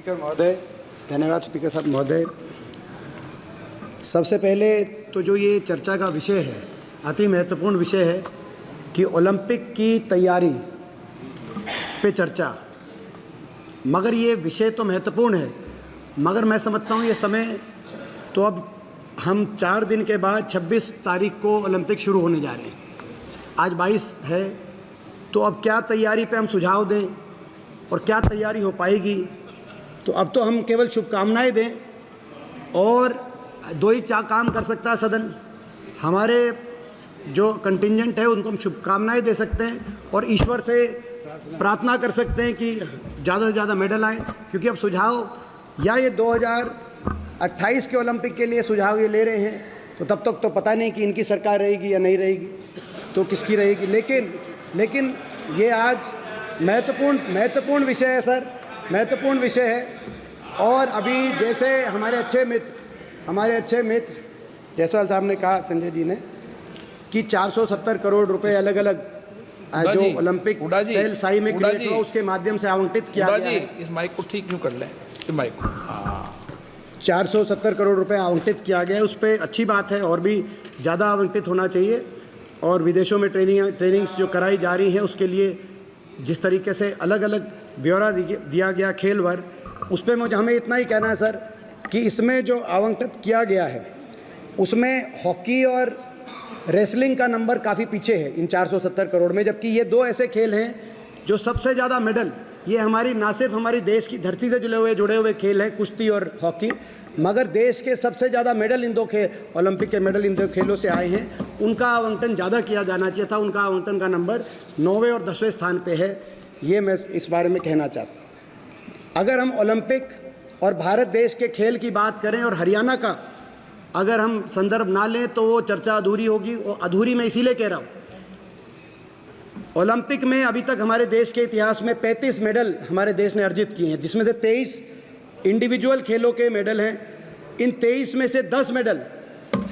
Speaker महोदय, धन्यवाद speaker साहब महोदय। सबसे पहले तो जो ये चर्चा का विषय है, अति महत्वपूर्ण विषय है कि ओलंपिक की तैयारी पे चर्चा, मगर ये विषय तो महत्वपूर्ण है, मगर मैं समझता हूँ ये समय तो अब हम 4 दिन के बाद 26 तारीख को ओलंपिक शुरू होने जा रहे हैं। आज 22 है, तो अब क्या तैयारी पे हम सुझाव दें और क्या तैयारी हो पाएगी, तो अब तो हम केवल शुभकामनाएं दें और 2 ही काम कर सकता है सदन। हमारे जो कंटिंजेंट है उनको हम शुभकामनाएं दे सकते हैं और ईश्वर से प्रार्थना कर सकते हैं कि ज़्यादा से ज़्यादा मेडल आए, क्योंकि अब सुझाव या ये 2028 के ओलंपिक के लिए सुझाव ये ले रहे हैं, तो तब तक तो पता नहीं कि इनकी सरकार रहेगी या नहीं रहेगी, तो किसकी रहेगी। लेकिन ये आज महत्वपूर्ण विषय है सर, महत्वपूर्ण विषय है। और अभी जैसे हमारे अच्छे मित्र जायसवाल साहब ने कहा, संजय जी ने, कि 470 करोड़ रुपए अलग अलग जो ओलंपिक सेल साई में क्रिएट हुआ उसके माध्यम से आवंटित किया गया है। इस माइक को ठीक क्यों कर लें, इस माइक को 470 करोड़ रुपए आवंटित किया गया है, उस पर अच्छी बात है, और भी ज़्यादा आवंटित होना चाहिए। और विदेशों में ट्रेनिंग्स जो कराई जा रही हैं उसके लिए जिस तरीके से अलग अलग ब्यौरा दिया गया खेल वर्ग, उस पर मुझे हमें इतना ही कहना है सर कि इसमें जो आवंटित किया गया है उसमें हॉकी और रेसलिंग का नंबर काफ़ी पीछे है इन 470 करोड़ में, जबकि ये 2 ऐसे खेल हैं जो सबसे ज़्यादा मेडल, ये हमारी ना सिर्फ हमारी देश की धरती से जुड़े हुए खेल हैं, कुश्ती और हॉकी, मगर देश के सबसे ज़्यादा मेडल इन 2 ओलंपिक के मेडल इन 2 खेलों से आए हैं। उनका आवंटन ज़्यादा किया जाना चाहिए था, उनका आवंटन का नंबर 9वें और 10वें स्थान पे है। ये मैं इस बारे में कहना चाहता हूँ। अगर हम ओलंपिक और भारत देश के खेल की बात करें और हरियाणा का अगर हम संदर्भ ना लें तो वो चर्चा अधूरी होगी, और अधूरी मैं इसीलिए कह रहा हूँ, ओलंपिक में अभी तक हमारे देश के इतिहास में 35 मेडल हमारे देश ने अर्जित किए हैं, जिसमें से 23 इंडिविजुअल खेलों के मेडल हैं। इन 23 में से 10 मेडल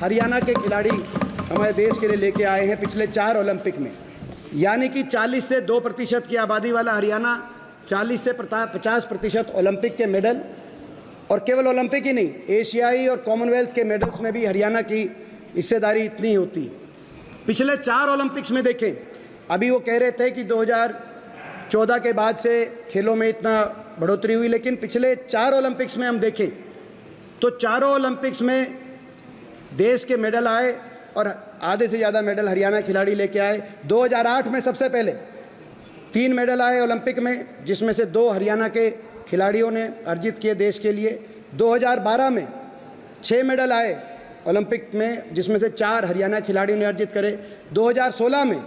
हरियाणा के खिलाड़ी हमारे देश के लिए लेके आए हैं पिछले 4 ओलंपिक में, यानी कि 40 से 2% की आबादी वाला हरियाणा 40 से 50% ओलंपिक के मेडल, और केवल ओलंपिक ही नहीं, एशियाई और कॉमनवेल्थ के मेडल्स में भी हरियाणा की हिस्सेदारी इतनी होती। पिछले 4 ओलंपिक्स में देखें, अभी वो कह रहे थे कि 2014 के बाद से खेलों में इतना बढ़ोतरी हुई, लेकिन पिछले 4 ओलंपिक्स में हम देखें तो चारों ओलंपिक्स में देश के मेडल आए और आधे से ज़्यादा मेडल हरियाणा खिलाड़ी लेके आए। 2008 में सबसे पहले 3 मेडल आए ओलंपिक में, जिसमें से 2 हरियाणा के खिलाड़ियों ने अर्जित किए देश के लिए। 2012 में 6 मेडल आए ओलंपिक में, जिसमें से 4 हरियाणा खिलाड़ियों ने अर्जित करे। 2016 में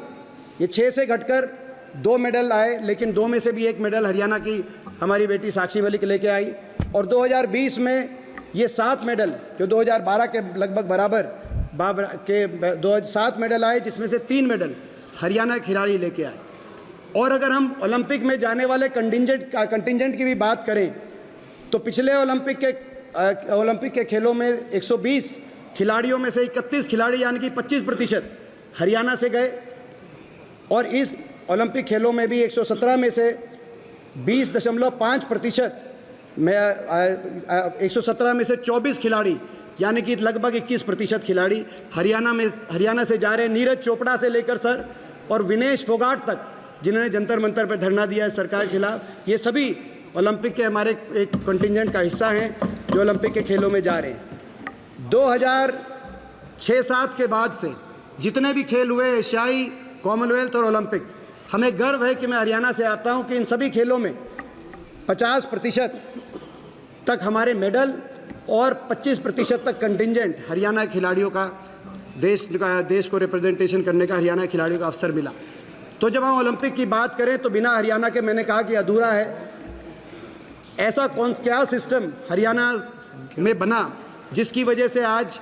ये 6 से घटकर 2 मेडल आए, लेकिन 2 में से भी 1 मेडल हरियाणा की हमारी बेटी साक्षी मलिक लेके आई। और 2020 में ये 7 मेडल, जो 2012 के लगभग बराबर के 7 मेडल आए, जिसमें से 3 मेडल हरियाणा खिलाड़ी लेके आए। और अगर हम ओलंपिक में जाने वाले कंटिंजेंट की भी बात करें तो पिछले ओलंपिक के खेलों में 120 खिलाड़ियों में से 31 खिलाड़ी यानी कि 25% हरियाणा से गए, और इस ओलंपिक खेलों में भी 117 में से 20.5% में 117 में से 24 खिलाड़ी यानी कि लगभग 21% खिलाड़ी हरियाणा से जा रहे हैं। नीरज चोपड़ा से लेकर सर और विनेश फोगाट तक, जिन्होंने जंतर मंतर पर धरना दिया है सरकार के खिलाफ, ये सभी ओलंपिक के हमारे एक कंटिंजेंट का हिस्सा हैं जो ओलंपिक के खेलों में जा रहे हैं। 2006-07 के बाद से जितने भी खेल हुए, एशियाई, कॉमनवेल्थ और ओलंपिक, हमें गर्व है कि मैं हरियाणा से आता हूं कि इन सभी खेलों में 50% तक हमारे मेडल और 25% तक कंटिंजेंट हरियाणा खिलाड़ियों का देश को रिप्रेजेंटेशन करने का हरियाणा खिलाड़ियों का अवसर मिला। तो जब हम ओलंपिक की बात करें तो बिना हरियाणा के, मैंने कहा कि अधूरा है। ऐसा क्या सिस्टम हरियाणा में बना जिसकी वजह से आज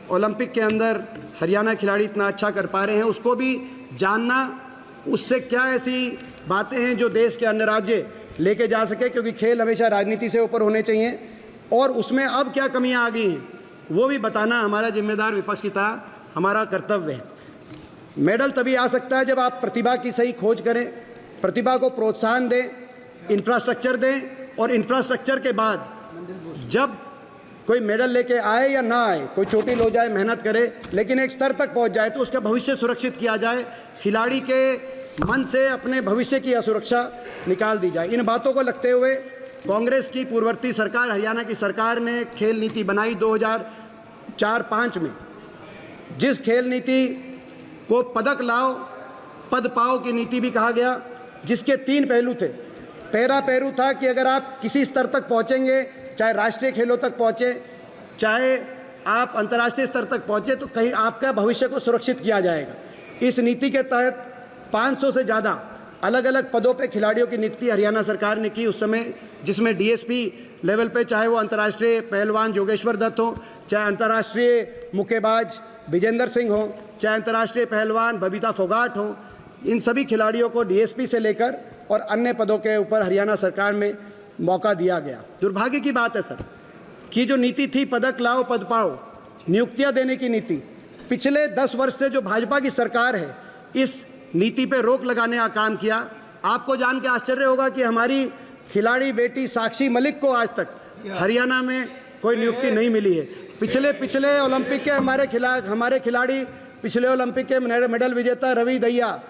ओलंपिक के अंदर हरियाणा खिलाड़ी इतना अच्छा कर पा रहे हैं, उसको भी जानना, उससे क्या ऐसी बातें हैं जो देश के अन्य राज्य लेके जा सके, क्योंकि खेल हमेशा राजनीति से ऊपर होने चाहिए, और उसमें अब क्या कमियां आ गई हैं वो भी बताना हमारा जिम्मेदार विपक्ष की तरह हमारा कर्तव्य है। मेडल तभी आ सकता है जब आप प्रतिभा की सही खोज करें, प्रतिभा को प्रोत्साहन दें, इंफ्रास्ट्रक्चर दें और इंफ्रास्ट्रक्चर के बाद जब कोई मेडल लेके आए या ना आए, कोई चोटिल हो जाए, मेहनत करे, लेकिन एक स्तर तक पहुंच जाए तो उसका भविष्य सुरक्षित किया जाए, खिलाड़ी के मन से अपने भविष्य की असुरक्षा निकाल दी जाए। इन बातों को लगते हुए कांग्रेस की पूर्ववर्ती सरकार, हरियाणा की सरकार ने खेल नीति बनाई 2004-05 में, जिस खेल नीति को पदक लाओ पद पाओ की नीति भी कहा गया, जिसके 3 पहलू थे। पहला पहलू था कि अगर आप किसी स्तर तक पहुंचेंगे, चाहे राष्ट्रीय खेलों तक पहुंचे, चाहे आप अंतर्राष्ट्रीय स्तर तक पहुंचे, तो कहीं आपका भविष्य को सुरक्षित किया जाएगा। इस नीति के तहत 500 से ज़्यादा अलग अलग पदों पे खिलाड़ियों की नियुक्ति हरियाणा सरकार ने की उस समय, जिसमें डीएसपी लेवल पे चाहे वो अंतर्राष्ट्रीय पहलवान जोगेश्वर दत्त हो, चाहे अंतर्राष्ट्रीय मुक्केबाज विजेंद्र सिंह हो, चाहे अंतर्राष्ट्रीय पहलवान बबीता फोगाट हो, इन सभी खिलाड़ियों को डीएसपी से लेकर और अन्य पदों के ऊपर हरियाणा सरकार में मौका दिया गया। दुर्भाग्य की बात है सर कि जो नीति थी पदक लाओ पद पाओ, नियुक्तियां देने की नीति, पिछले 10 वर्ष से जो भाजपा की सरकार है इस नीति पे रोक लगाने का काम किया। आपको जान के आश्चर्य होगा कि हमारी खिलाड़ी बेटी साक्षी मलिक को आज तक हरियाणा में कोई नियुक्ति नहीं मिली है। पिछले ओलंपिक के हमारे खिलाड़ी, पिछले ओलंपिक के मेडल विजेता रवि दहिया,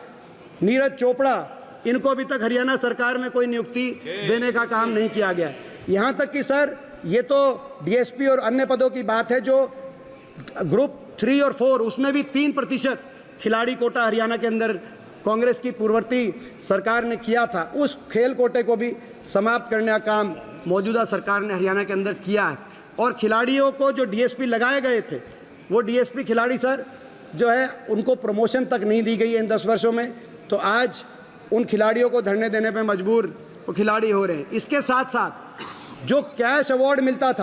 नीरज चोपड़ा, इनको अभी तक हरियाणा सरकार में कोई नियुक्ति देने का काम नहीं किया गया। यहाँ तक कि सर ये तो डीएसपी और अन्य पदों की बात है, जो ग्रुप 3 और 4 उसमें भी 3% खिलाड़ी कोटा हरियाणा के अंदर कांग्रेस की पूर्ववर्ती सरकार ने किया था, उस खेल कोटे को भी समाप्त करने का काम मौजूदा सरकार ने हरियाणा के अंदर किया है। और खिलाड़ियों को जो डीएसपी लगाए गए थे, वो डीएसपी खिलाड़ी सर जो है उनको प्रमोशन तक नहीं दी गई है इन 10 वर्षों में, तो आज उन खिलाड़ियों को धरने देने पे मजबूर वो खिलाड़ी हो रहे हैं। इसके साथ साथ जो कैश अवार्ड मिलता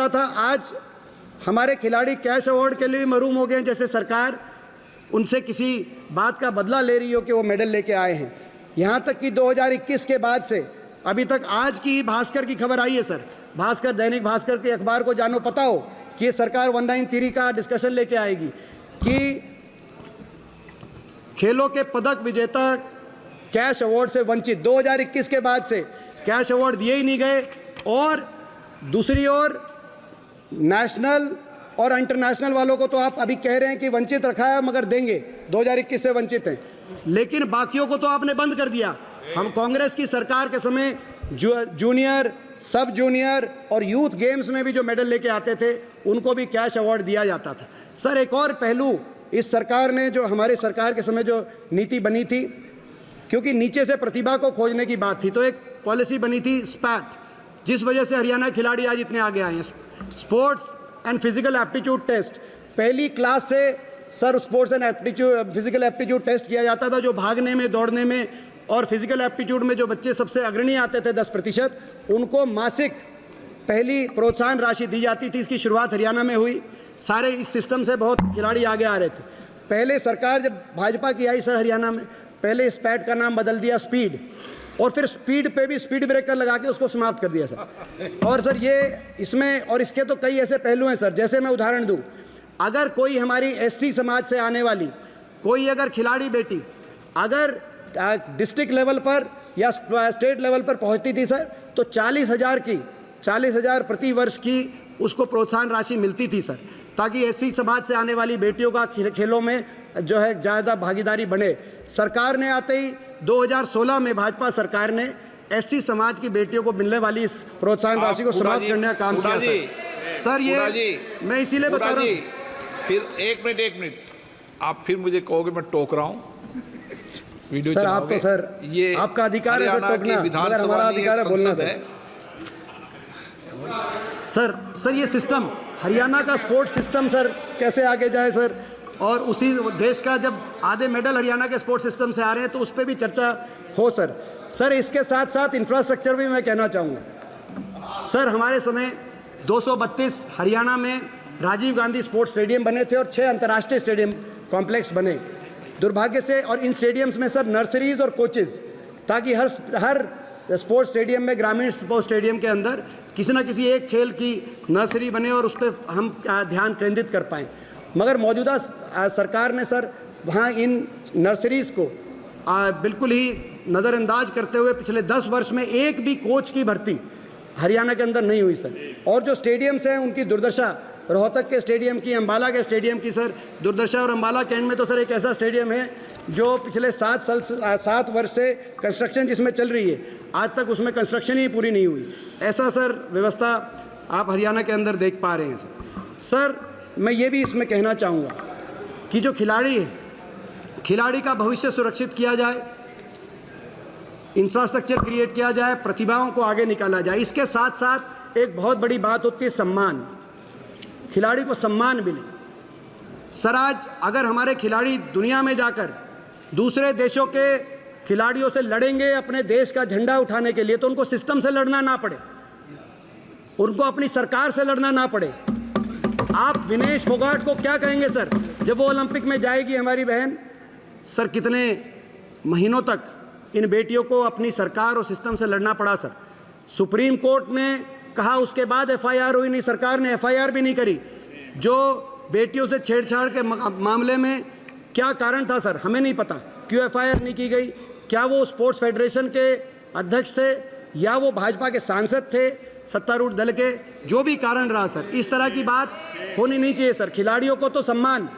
था, आज हमारे खिलाड़ी कैश अवार्ड के लिए भी महरूम हो गए, जैसे सरकार उनसे किसी बात का बदला ले रही हो कि वो मेडल लेके आए हैं। यहाँ तक कि 2021 के बाद से अभी तक, आज की भास्कर की खबर आई है सर, भास्कर, दैनिक भास्कर के अखबार को जानो पता हो कि ये सरकार 1993 का डिस्कशन लेके आएगी कि खेलों के पदक विजेता कैश अवार्ड से वंचित, 2021 के बाद से कैश अवार्ड दिए ही नहीं गए। और दूसरी ओर नेशनल और इंटरनेशनल वालों को तो आप अभी कह रहे हैं कि वंचित रखा है मगर देंगे, 2021 से वंचित हैं, लेकिन बाकियों को तो आपने बंद कर दिया। हम कांग्रेस की सरकार के समय जूनियर, सब जूनियर और यूथ गेम्स में भी जो मेडल लेके आते थे उनको भी कैश अवार्ड दिया जाता था। सर एक और पहलू इस सरकार ने, जो हमारी सरकार के समय जो नीति बनी थी, क्योंकि नीचे से प्रतिभा को खोजने की बात थी, तो एक पॉलिसी बनी थी स्पैट, जिस वजह से हरियाणा खिलाड़ी आज इतने आगे आए हैं। Sports and physical aptitude test, पहली क्लास से sir sports and physical aptitude test किया जाता था, जो भागने में, दौड़ने में और फिजिकल एप्टीट्यूड में जो बच्चे सबसे अग्रणी आते थे 10%, उनको मासिक पहली प्रोत्साहन राशि दी जाती थी। इसकी शुरुआत हरियाणा में हुई। सारे इस सिस्टम से बहुत खिलाड़ी आगे आ रहे थे। पहले सरकार जब भाजपा की आई सर हरियाणा में, पहले स्पैट का नाम बदल दिया स्पीड, और फिर स्पीड पे भी स्पीड ब्रेकर लगा के उसको समाप्त कर दिया सर। और सर ये इसमें, और इसके तो कई ऐसे पहलू हैं सर, जैसे मैं उदाहरण दूं, अगर कोई हमारी एससी समाज से आने वाली कोई अगर खिलाड़ी बेटी अगर डिस्ट्रिक्ट लेवल पर या स्टेट लेवल पर पहुंचती थी सर, तो 40,000 प्रति वर्ष की उसको प्रोत्साहन राशि मिलती थी सर, ताकि एससी समाज से आने वाली बेटियों का खेलों में जो है ज़्यादा भागीदारी बने। सरकार ने आते ही 2016 में भाजपा सरकार ने एससी समाज की बेटियों को मिलने वाली इस प्रोत्साहन राशि को समाप्त करने का काम किया सर। ये मैं इसीलिए बता रहा हूँ। फिर एक मिनट आप फिर मुझे कहोगे मैं टोक रहा हूँ वीडियो सर। आप तो सर ये आपका अधिकार है सर टोकना, मगर हमारा अधिकार है बोलना सर। ये सिस्टम, हरियाणा का स्पोर्ट्स सिस्टम सर कैसे आगे जाए सर, और उसी देश का जब आधे मेडल हरियाणा के स्पोर्ट्स सिस्टम से आ रहे हैं तो उस पर भी चर्चा हो सर। इसके साथ साथ इंफ्रास्ट्रक्चर भी मैं कहना चाहूँगा सर। हमारे समय 232 हरियाणा में राजीव गांधी स्पोर्ट्स स्टेडियम बने थे और 6 अंतर्राष्ट्रीय स्टेडियम कॉम्प्लेक्स बने। दुर्भाग्य से, और इन स्टेडियम्स में सर नर्सरीज और कोचेज़, ताकि हर स्पोर्ट्स स्टेडियम में, ग्रामीण स्पोर्ट्स स्टेडियम के अंदर किसी न किसी एक खेल की नर्सरी बने और उस पर हम ध्यान केंद्रित कर पाएँ। मगर मौजूदा सरकार ने सर वहाँ इन नर्सरीज़ को बिल्कुल ही नज़रअंदाज करते हुए पिछले 10 वर्ष में एक भी कोच की भर्ती हरियाणा के अंदर नहीं हुई सर। और जो स्टेडियम्स हैं उनकी दुर्दशा, रोहतक के स्टेडियम की, अम्बाला के स्टेडियम की सर दुर्दशा। और अम्बाला कैंट में तो सर एक ऐसा स्टेडियम है जो पिछले 7 वर्ष से कंस्ट्रक्शन जिसमें चल रही है, आज तक उसमें कंस्ट्रक्शन ही पूरी नहीं हुई। ऐसा सर व्यवस्था आप हरियाणा के अंदर देख पा रहे हैं सर। सर मैं ये भी इसमें कहना चाहूँगा कि जो खिलाड़ी है, खिलाड़ी का भविष्य सुरक्षित किया जाए, इंफ्रास्ट्रक्चर क्रिएट किया जाए, प्रतिभाओं को आगे निकाला जाए। इसके साथ साथ एक बहुत बड़ी बात होती है सम्मान, खिलाड़ी को सम्मान मिले। सर आज अगर हमारे खिलाड़ी दुनिया में जाकर दूसरे देशों के खिलाड़ियों से लड़ेंगे अपने देश का झंडा उठाने के लिए, तो उनको सिस्टम से लड़ना ना पड़े, उनको अपनी सरकार से लड़ना ना पड़े। आप विनेश फोगाट को क्या कहेंगे सर जब वो ओलंपिक में जाएगी हमारी बहन? सर कितने महीनों तक इन बेटियों को अपनी सरकार और सिस्टम से लड़ना पड़ा सर। सुप्रीम कोर्ट ने कहा, उसके बाद एफआईआर हुई नहीं, सरकार ने एफआईआर भी नहीं करी। जो बेटियों से छेड़छाड़ के मामले में क्या कारण था सर, हमें नहीं पता क्यों एफआईआर नहीं की गई। क्या वो स्पोर्ट्स फेडरेशन के अध्यक्ष थे या वो भाजपा के सांसद थे, सत्तारूढ़ दल के, जो भी कारण रहा सर, इस तरह की बात होनी नहीं चाहिए सर। खिलाड़ियों को तो सम्मान,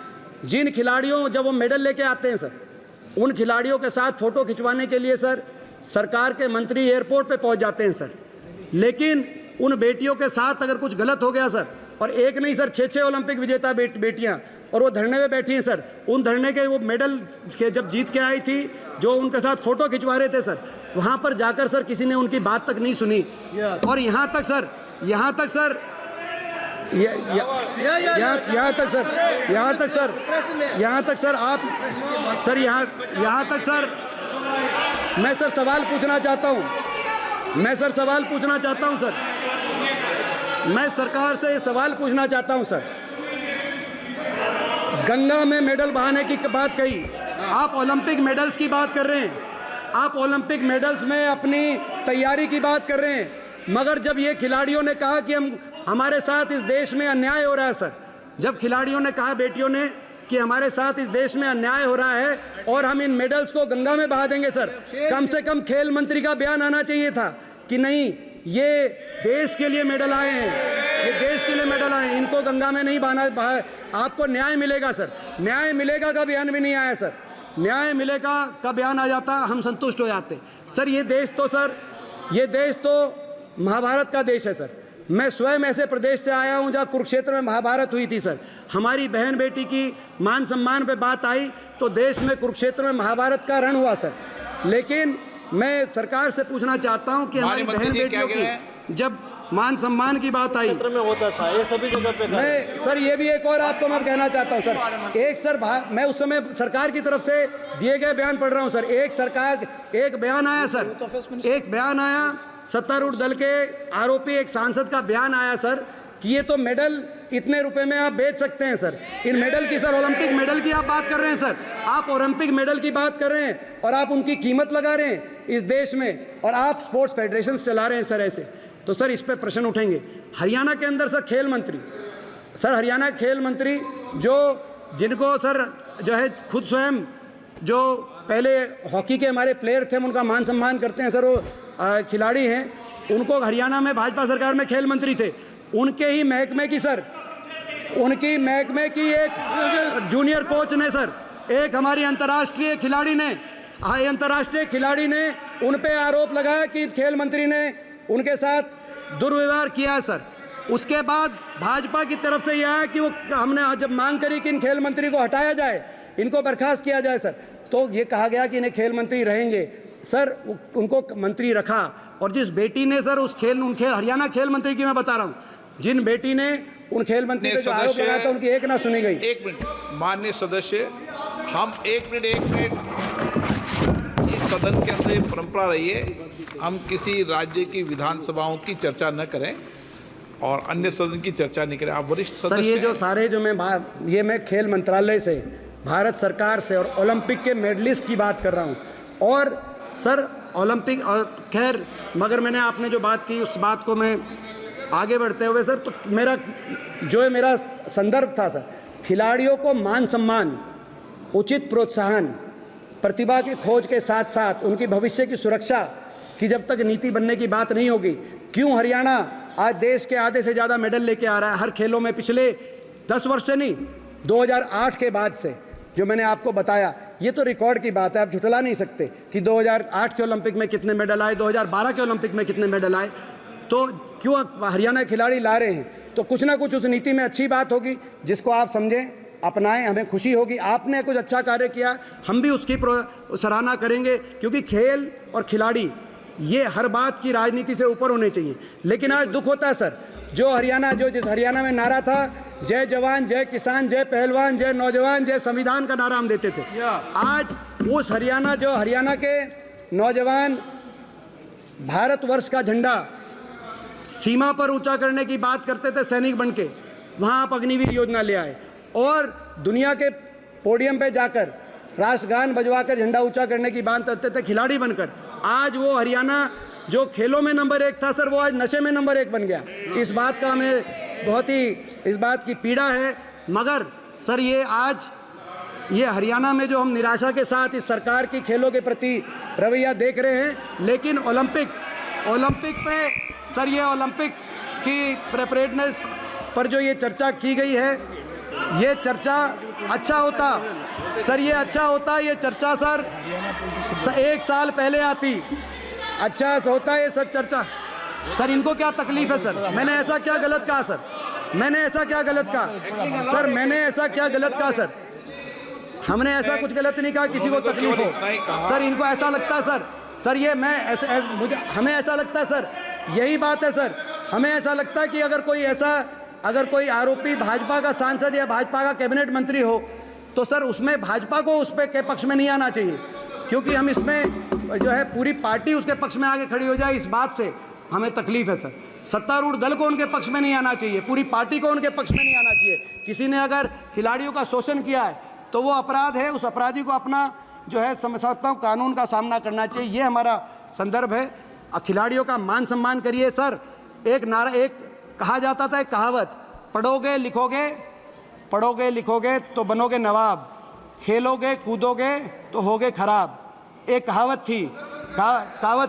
जिन खिलाड़ियों जब वो मेडल लेके आते हैं सर, उन खिलाड़ियों के साथ फ़ोटो खिंचवाने के लिए सर सरकार के मंत्री एयरपोर्ट पे पहुंच जाते हैं सर। लेकिन उन बेटियों के साथ अगर कुछ गलत हो गया सर, और एक नहीं सर 6 ओलंपिक विजेता बेटियां, और वो धरने में बैठी हैं सर, उन धरने के वो मेडल के जब जीत के आई थी, जो उनके साथ फ़ोटो खिंचवा रहे थे सर, वहाँ पर जाकर सर किसी ने उनकी बात तक नहीं सुनी। और यहाँ तक सर यहाँ तक सर आप सर यहाँ तक सर मैं सर सवाल पूछना चाहता हूँ, मैं सरकार से ये सवाल पूछना चाहता हूँ सर। गंगा में मेडल बहाने की बात कही, आप ओलंपिक मेडल्स की बात कर रहे हैं, आप ओलंपिक मेडल्स में अपनी तैयारी की बात कर रहे हैं, मगर जब ये खिलाड़ियों ने कहा कि हमारे साथ इस देश में अन्याय हो रहा है सर, जब खिलाड़ियों ने कहा, बेटियों ने, कि हमारे साथ इस देश में अन्याय हो रहा है और हम इन मेडल्स को गंगा में बहा देंगे सर, कम से कम खेल मंत्री का बयान आना चाहिए था कि नहीं, ये देश के लिए मेडल आए हैं, ये देश के लिए मेडल आए हैं, इनको गंगा में नहीं बहा, आपको न्याय मिलेगा सर। न्याय मिलेगा का बयान भी नहीं आया सर। न्याय मिलेगा का बयान आ जाता, हम संतुष्ट हो जाते सर। ये देश तो महाभारत का देश है सर। मैं स्वयं ऐसे प्रदेश से आया हूं जहां कुरुक्षेत्र में महाभारत हुई थी सर। हमारी बहन बेटी की मान सम्मान पे बात आई तो देश में कुरुक्षेत्र में महाभारत का रण हुआ सर। लेकिन मैं सरकार से पूछना चाहता हूं कि हमारी बहन बेटियों की जब मान सम्मान की बात आई में होता था, ये सभी जगह पे मैं सर ये भी एक और आपको मैं कहना चाहता हूं सर। एक सर मैं उस समय सरकार की तरफ से दिए गए बयान पढ़ रहा हूं सर। एक बयान आया सर, एक बयान आया, सत्तारूढ़ दल के आरोपी एक सांसद का बयान आया सर कि ये तो मेडल इतने रुपए में आप बेच सकते हैं सर। इन मेडल की सर, ओलंपिक मेडल की आप बात कर रहे हैं सर, आप ओलंपिक मेडल की बात कर रहे हैं और आप उनकी कीमत लगा रहे हैं इस देश में, और आप स्पोर्ट्स फेडरेशन चला रहे हैं सर ऐसे। तो सर इस पे प्रश्न उठेंगे। हरियाणा के अंदर सर खेल मंत्री, सर हरियाणा खेल मंत्री जिनको सर जो है खुद स्वयं जो पहले हॉकी के हमारे प्लेयर थे, हम उनका मान सम्मान करते हैं सर, वो खिलाड़ी हैं, उनको हरियाणा में भाजपा सरकार में खेल मंत्री थे। उनके ही महकमे की सर, उनकी महकमे की एक जूनियर कोच ने सर, एक हमारी अंतर्राष्ट्रीय खिलाड़ी ने उन पे आरोप लगाया कि खेल मंत्री ने उनके साथ दुर्व्यवहार किया है सर। उसके बाद भाजपा की तरफ से यह है कि वो हमने जब मांग करी कि इन खेल मंत्री को हटाया जाए, इनको बर्खास्त किया जाए सर, तो ये कहा गया कि इन्हें खेल मंत्री रहेंगे सर। उनको मंत्री रखा, और जिस बेटी ने सर हरियाणा खेल मंत्री की मैं बता रहा हूँ, जिन बेटी ने उन खेल मंत्री पे जो आरोप लगाया था उनकी एक ना सुनी गई। एक मिनट माननीय सदस्य, हम एक मिनट इस सदन के अंदर ये परंपरा रही है, हम किसी राज्य की विधानसभाओं की चर्चा न करें और अन्य सदन की चर्चा नहीं करें। आप वरिष्ठ सदस्य सर, ये जो सारे जो मैं खेल मंत्रालय से, भारत सरकार से और ओलंपिक के मेडलिस्ट की बात कर रहा हूँ। और सर ओलंपिक, और खैर मगर मैंने आपने जो बात की उस बात को मैं आगे बढ़ते हुए सर, तो मेरा संदर्भ था सर, खिलाड़ियों को मान सम्मान, उचित प्रोत्साहन, प्रतिभा की खोज के साथ साथ उनकी भविष्य की सुरक्षा की जब तक नीति बनने की बात नहीं होगी, क्यों हरियाणा आज देश के आधे से ज़्यादा मेडल लेके आ रहा है हर खेलों में पिछले 10 वर्ष से नहीं, 2008 के बाद से, जो मैंने आपको बताया, ये तो रिकॉर्ड की बात है, आप झुठला नहीं सकते कि 2008 के ओलंपिक में कितने मेडल आए, 2012 के ओलंपिक में कितने मेडल आए। तो क्यों हरियाणा के खिलाड़ी ला रहे हैं, तो कुछ ना कुछ उस नीति में अच्छी बात होगी जिसको आप समझें, अपनाएं, हमें खुशी होगी। आपने कुछ अच्छा कार्य किया, हम भी उसकी सराहना करेंगे, क्योंकि खेल और खिलाड़ी ये हर बात की राजनीति से ऊपर होने चाहिए। लेकिन आज दुख होता है सर, जिस हरियाणा में नारा था जय जवान जय किसान जय पहलवान जय नौजवान जय संविधान का नारा हम देते थे, आज उस हरियाणा के नौजवान भारतवर्ष का झंडा सीमा पर ऊंचा करने की बात करते थे सैनिक बनके, वहाँ आप अग्निवीर योजना ले आए और दुनिया के पोडियम पे जाकर राष्ट्रगान बजवाकर झंडा ऊंचा करने की बात करते थे खिलाड़ी बनकर। आज वो हरियाणा जो खेलों में नंबर 1 था सर, वो आज नशे में नंबर 1 बन गया। इस बात का हमें बहुत ही इस बात की पीड़ा है। मगर सर ये हरियाणा में जो हम निराशा के साथ इस सरकार की खेलों के प्रति रवैया देख रहे हैं, लेकिन ओलंपिक पे सर, ये ओलंपिक की प्रिपरेटनेस पर जो ये चर्चा की गई है, ये चर्चा अच्छा होता सर, ये अच्छा होता, ये चर्चा सर 1 साल पहले आती, अच्छा होता है ये सब चर्चा। सर इनको क्या तकलीफ है सर, मैंने ऐसा क्या गलत कहा सर, मैंने ऐसा क्या गलत कहा सर, हमने ऐसा कुछ गलत नहीं कहा, किसी को तकलीफ हो सर, इनको ऐसा लगता है सर ये हमें ऐसा लगता है सर, यही बात है सर, हमें ऐसा लगता है कि अगर कोई आरोपी भाजपा का सांसद या भाजपा का कैबिनेट मंत्री हो तो सर उसमें भाजपा को उस पे के पक्ष में नहीं आना चाहिए, क्योंकि हम इसमें जो है पूरी पार्टी उसके पक्ष में आगे खड़ी हो जाए, इस बात से हमें तकलीफ है सर। सत्तारूढ़ दल को उनके पक्ष में नहीं आना चाहिए, पूरी पार्टी को उनके पक्ष में नहीं आना चाहिए। किसी ने अगर खिलाड़ियों का शोषण किया है तो वो अपराध है, उस अपराधी को अपना जो है समझता हूँ कानून का सामना करना चाहिए, ये हमारा संदर्भ है। खिलाड़ियों का मान सम्मान करिए सर। एक कहा जाता था, एक कहावत, पढ़ोगे लिखोगे तो बनोगे नवाब, खेलोगे कूदोगे तो होगे खराब। एक कहावत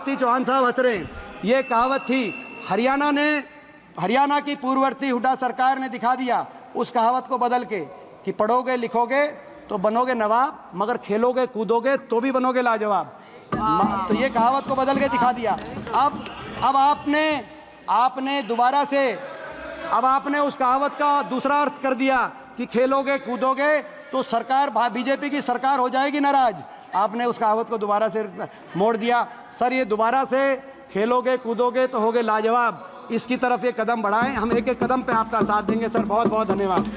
थी चौहान साहब हंस रहे हैं, ये कहावत थी, हरियाणा की पूर्ववर्ती हुड्डा सरकार ने दिखा दिया उस कहावत को बदल के कि पढ़ोगे लिखोगे तो बनोगे नवाब, मगर खेलोगे कूदोगे तो भी बनोगे लाजवाब। तो ये कहावत को बदल के दिखा दिया। अब आपने दोबारा से आपने उस कहावत का दूसरा अर्थ कर दिया कि खेलोगे कूदोगे तो सरकार बीजेपी की सरकार हो जाएगी नाराज। आपने उस कहावत को दोबारा से मोड़ दिया। सर ये दोबारा से खेलोगे कूदोगे तो होगे लाजवाब, इसकी तरफ ये कदम बढ़ाएं, हम एक एक कदम पे आपका साथ देंगे सर। बहुत बहुत धन्यवाद।